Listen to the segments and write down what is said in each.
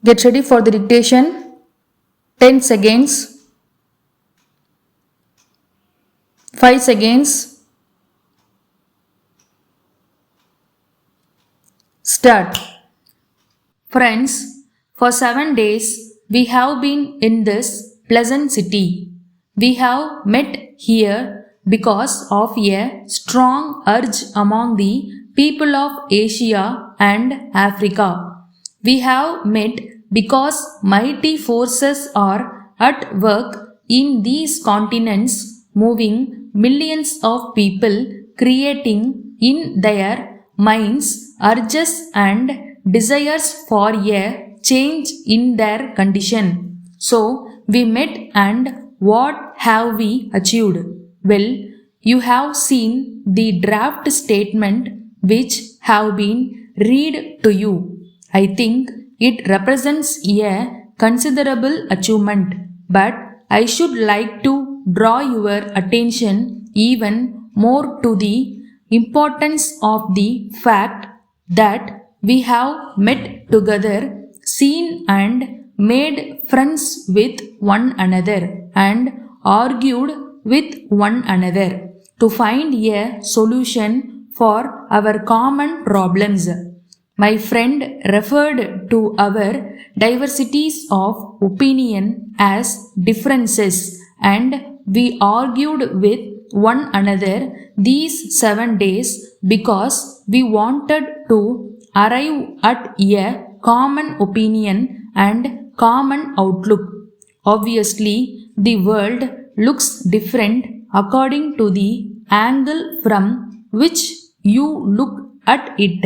Get ready for the dictation. 10 seconds. 5 seconds. Start. Friends, for 7 days we have been in this pleasant city. We have met here because of a strong urge among the people of Asia and Africa. We have met because mighty forces are at work in these continents, moving millions of people, creating in their minds urges and desires for a change in their condition. So we met, and what have we achieved? Well, you have seen the draft statement which have been read to you. I think it represents a considerable achievement, but I should like to draw your attention even more to the importance of the fact that we have met together, seen and made friends with one another, and argued with one another to find a solution for our common problems. My friend referred to our diversities of opinion as differences, and we argued with one another these 7 days because we wanted to arrive at a common opinion and common outlook. Obviously, the world looks different according to the angle from which you look at it.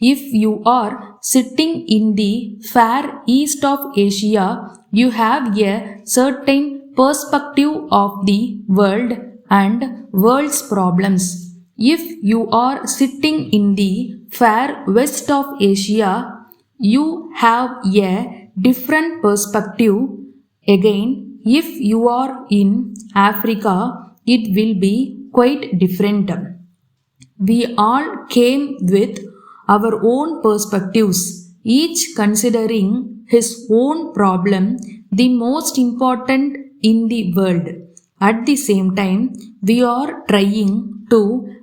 If you are sitting in the far east of Asia, you have a certain perspective of the world and world's problems. If you are sitting in the far west of Asia, you have a different perspective. Again, if you are in Africa, it will be quite different. We all came with our own perspectives, each considering his own problem the most important in the world. At the same time, we are trying to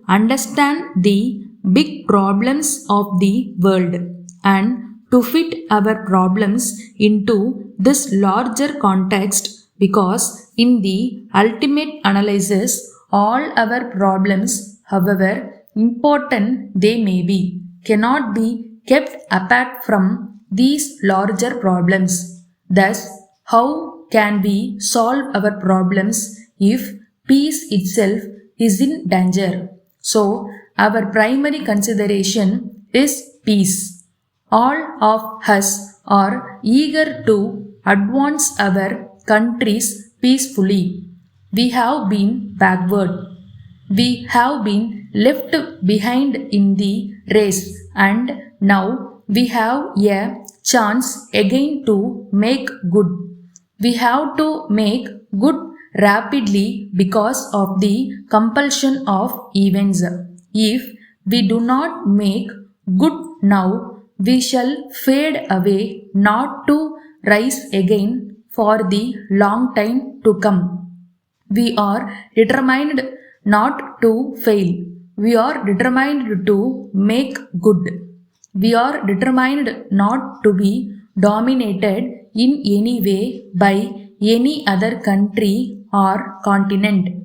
understand the big problems of the world and to fit our problems into this larger context, because in the ultimate analysis, all our problems, however important they may be, cannot be kept apart from these larger problems. Thus, how can we solve our problems if peace itself is in danger? So, our primary consideration is peace. All of us are eager to advance our countries peacefully. We have been backward. We have been left behind in the race, and now we have a chance again to make good. We have to make good rapidly because of the compulsion of events. If we do not make good now, we shall fade away, not to rise again for the long time to come. We are determined not to fail. We are determined to make good. We are determined not to be dominated in any way by any other country or continent.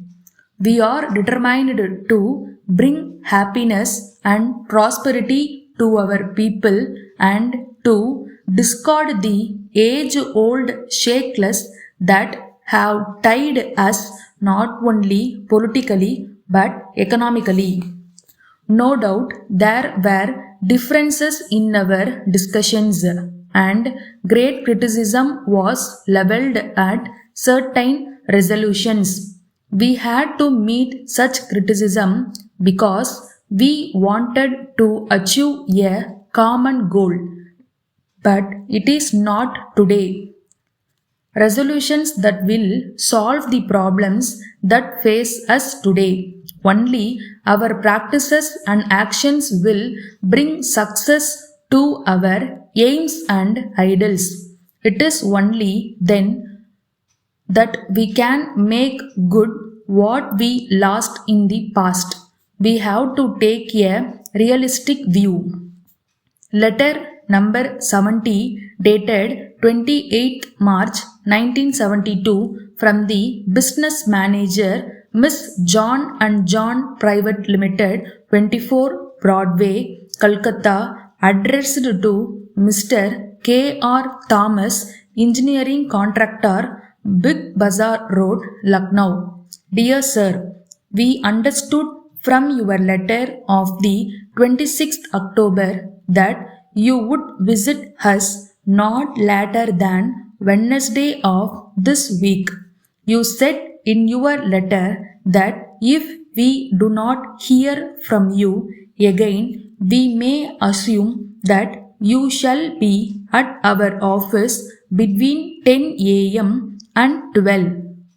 We are determined to bring happiness and prosperity to our people and to discard the age-old shackles that have tied us not only politically but economically. No doubt there were differences in our discussions, and great criticism was leveled at certain resolutions. We had to meet such criticism because we wanted to achieve a common goal. But it is not today. Resolutions that will solve the problems that face us today. Only our practices and actions will bring success to our aims and ideals. It is only then that we can make good what we lost in the past. We have to take a realistic view. Letter number 70 dated 28th March 1972 from the business manager Miss John and John Private Limited 24 Broadway, Calcutta, addressed to Mr. K. R. Thomas, engineering contractor, Big Bazaar Road, Lucknow. Dear Sir, we understood from your letter of the 26th October that you would visit us not later than Wednesday of this week. You said in your letter that if we do not hear from you again, we may assume that you shall be at our office between 10 a.m. and 12,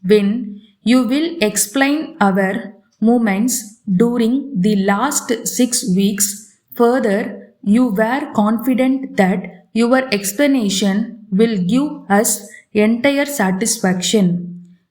when you will explain our movements during the last 6 weeks. Further, you were confident that your explanation will give us entire satisfaction.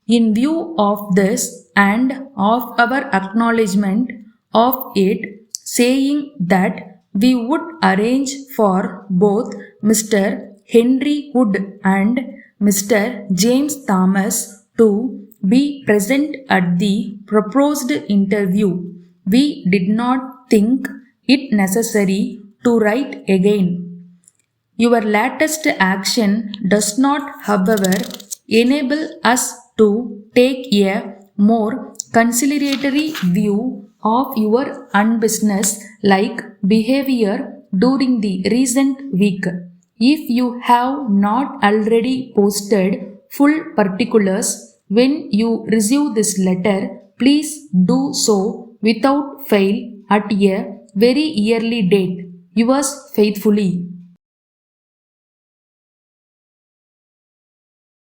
In view of this and of our acknowledgement of it, saying that we would arrange for both Mr. Henry Wood and Mr. James Thomas to be present at the proposed interview, we did not think it necessary to write again. Your latest action does not, however, enable us to take a more conciliatory view of your unbusiness-like behavior during the recent week. If you have not already posted full particulars when you receive this letter, please do so without fail at a very early date. Yours faithfully.